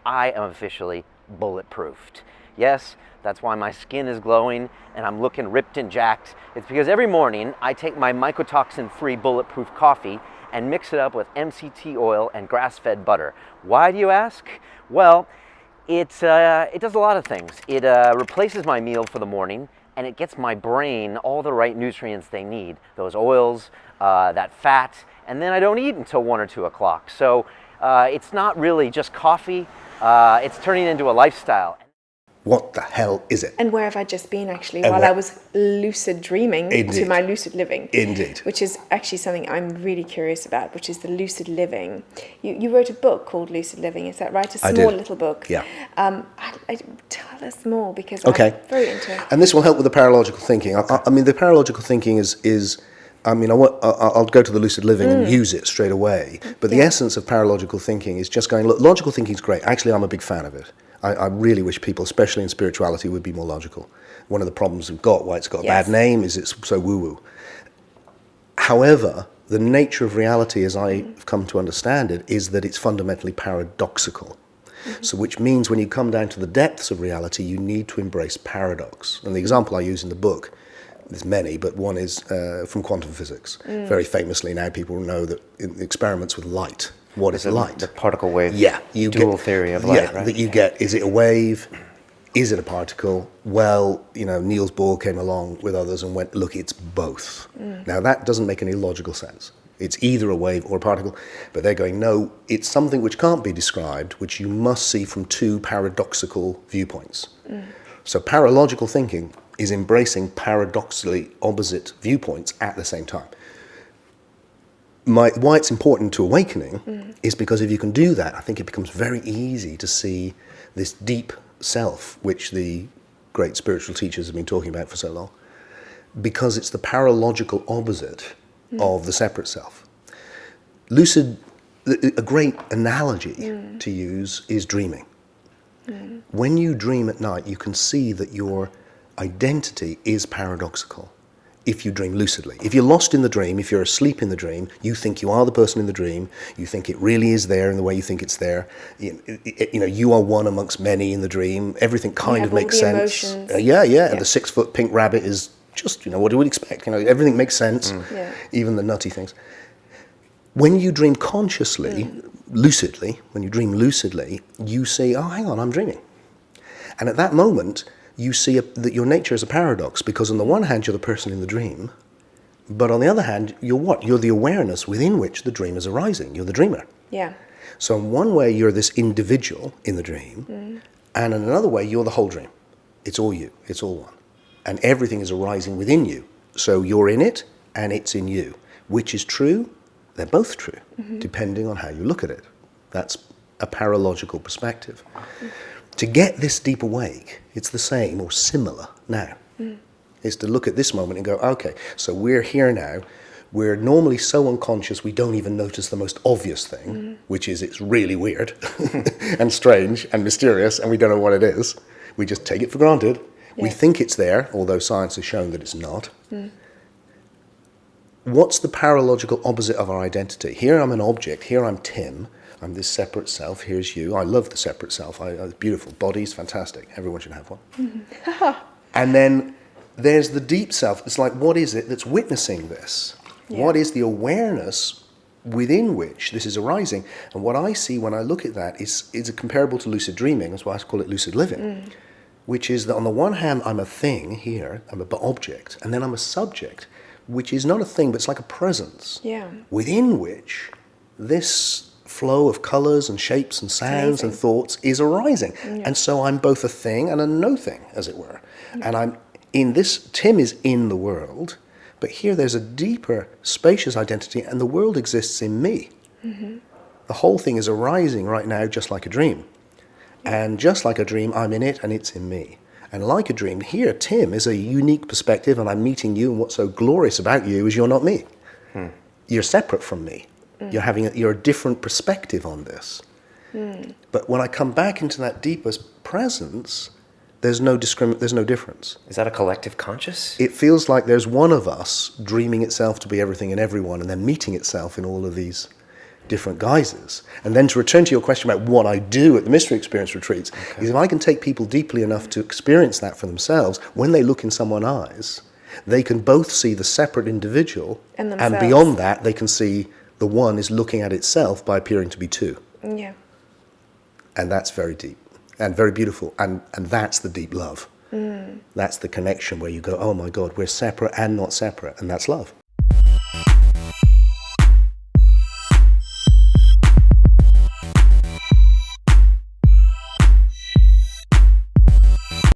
I am officially bulletproofed. Yes, that's why my skin is glowing and I'm looking ripped and jacked. It's because every morning I take my mycotoxin-free bulletproof coffee and mix it up with MCT oil and grass-fed butter. Why, do you ask? Well, it does a lot of things. It replaces my meal for the morning, and it gets my brain all the right nutrients they need. Those oils, that fat, and then I don't eat until 1 or 2 o'clock. So it's not really just coffee. It's turning into a lifestyle. What the hell is it? And where have I just been, actually, while I was lucid dreaming to my lucid living? Indeed. Which is actually something I'm really curious about, which is the lucid living. You wrote a book called Lucid Living, is that right? A small little book. Yeah. Tell us more, because okay. I'm very into it. And this will help with the paralogical thinking. I mean, the paralogical thinking is I mean, I'll go to the lucid living and use it straight away. But the essence of paralogical thinking is just going, look, logical thinking is great. Actually, I'm a big fan of it. I really wish people, especially in spirituality, would be more logical. One of the problems we've got, why it's got a bad name, is it's so woo-woo. However, the nature of reality, as I've come to understand it, is that it's fundamentally paradoxical. So which means when you come down to the depths of reality, you need to embrace paradox. And the example I use in the book, there's many, but one is from quantum physics. Very famously now people know that in experiments with light, what is light? The particle wave dual theory of light, right? That you get, is it a wave? Is it a particle? Well, Niels Bohr came along with others and went, look, it's both. Now that doesn't make any logical sense. It's either a wave or a particle, but they're going, no, it's something which can't be described, which you must see from two paradoxical viewpoints. So paralogical thinking is embracing paradoxically opposite viewpoints at the same time. Why it's important to awakening is because if you can do that, I think it becomes very easy to see this deep self, which the great spiritual teachers have been talking about for so long, because it's the paralogical opposite of the separate self. Lucid, a great analogy to use is dreaming. When you dream at night, you can see that your identity is paradoxical. If you dream lucidly. If you're lost in the dream, if you're asleep in the dream, you think you are the person in the dream, you think it really is there in the way you think it's there. You are one amongst many in the dream. Everything kind of makes sense. And the 6-foot pink rabbit is just, what do we expect? Everything makes sense, even the nutty things. When you dream consciously, lucidly, when you dream lucidly, you say, oh, hang on, I'm dreaming. And at that moment, you see that your nature is a paradox, because on the one hand, you're the person in the dream, but on the other hand, you're what? You're the awareness within which the dream is arising. You're the dreamer. Yeah. So in one way, you're this individual in the dream, and in another way, you're the whole dream. It's all you. It's all one. And everything is arising within you. So you're in it, and it's in you. Which is true? They're both true, depending on how you look at it. That's a paralogical perspective. To get this deep awake, it's the same or similar now. Is to look at this moment and go, okay, so we're here now. We're normally so unconscious we don't even notice the most obvious thing, which is it's really weird and strange and mysterious, and we don't know what it is. We just take it for granted. Yeah. We think it's there, although science has shown that it's not. What's the paralogical opposite of our identity? Here I'm an object, here I'm Tim. I'm this separate self, here's you. I love the separate self. It's beautiful. Body's fantastic. Everyone should have one. And then there's the deep self. It's like, what is it that's witnessing this? Yeah. What is the awareness within which this is arising? And what I see when I look at that is comparable to lucid dreaming. That's why I call it lucid living. Which is that on the one hand, I'm a thing here, I'm an object, and then I'm a subject, which is not a thing, but it's like a presence. Yeah. Within which this flow of colours and shapes and sounds and thoughts is arising. And so I'm both a thing and a no thing, as it were. And I'm in this, Tim is in the world, but here there's a deeper, spacious identity, and the world exists in me. The whole thing is arising right now just like a dream. And just like a dream, I'm in it and it's in me. And like a dream, here, Tim is a unique perspective, and I'm meeting you, and what's so glorious about you is you're not me. You're separate from me. You're a different perspective on this. But when I come back into that deepest presence, there's no difference. Is that a collective conscious? It feels like there's one of us dreaming itself to be everything and everyone, and then meeting itself in all of these different guises. And then to return to your question about what I do at the mystery experience retreats, is if I can take people deeply enough to experience that for themselves, when they look in someone's eyes, they can both see the separate individual, and beyond that, they can see the one is looking at itself by appearing to be two. Yeah. And that's very deep and very beautiful. And that's the deep love. That's the connection where you go, oh my God, we're separate and not separate. And that's love.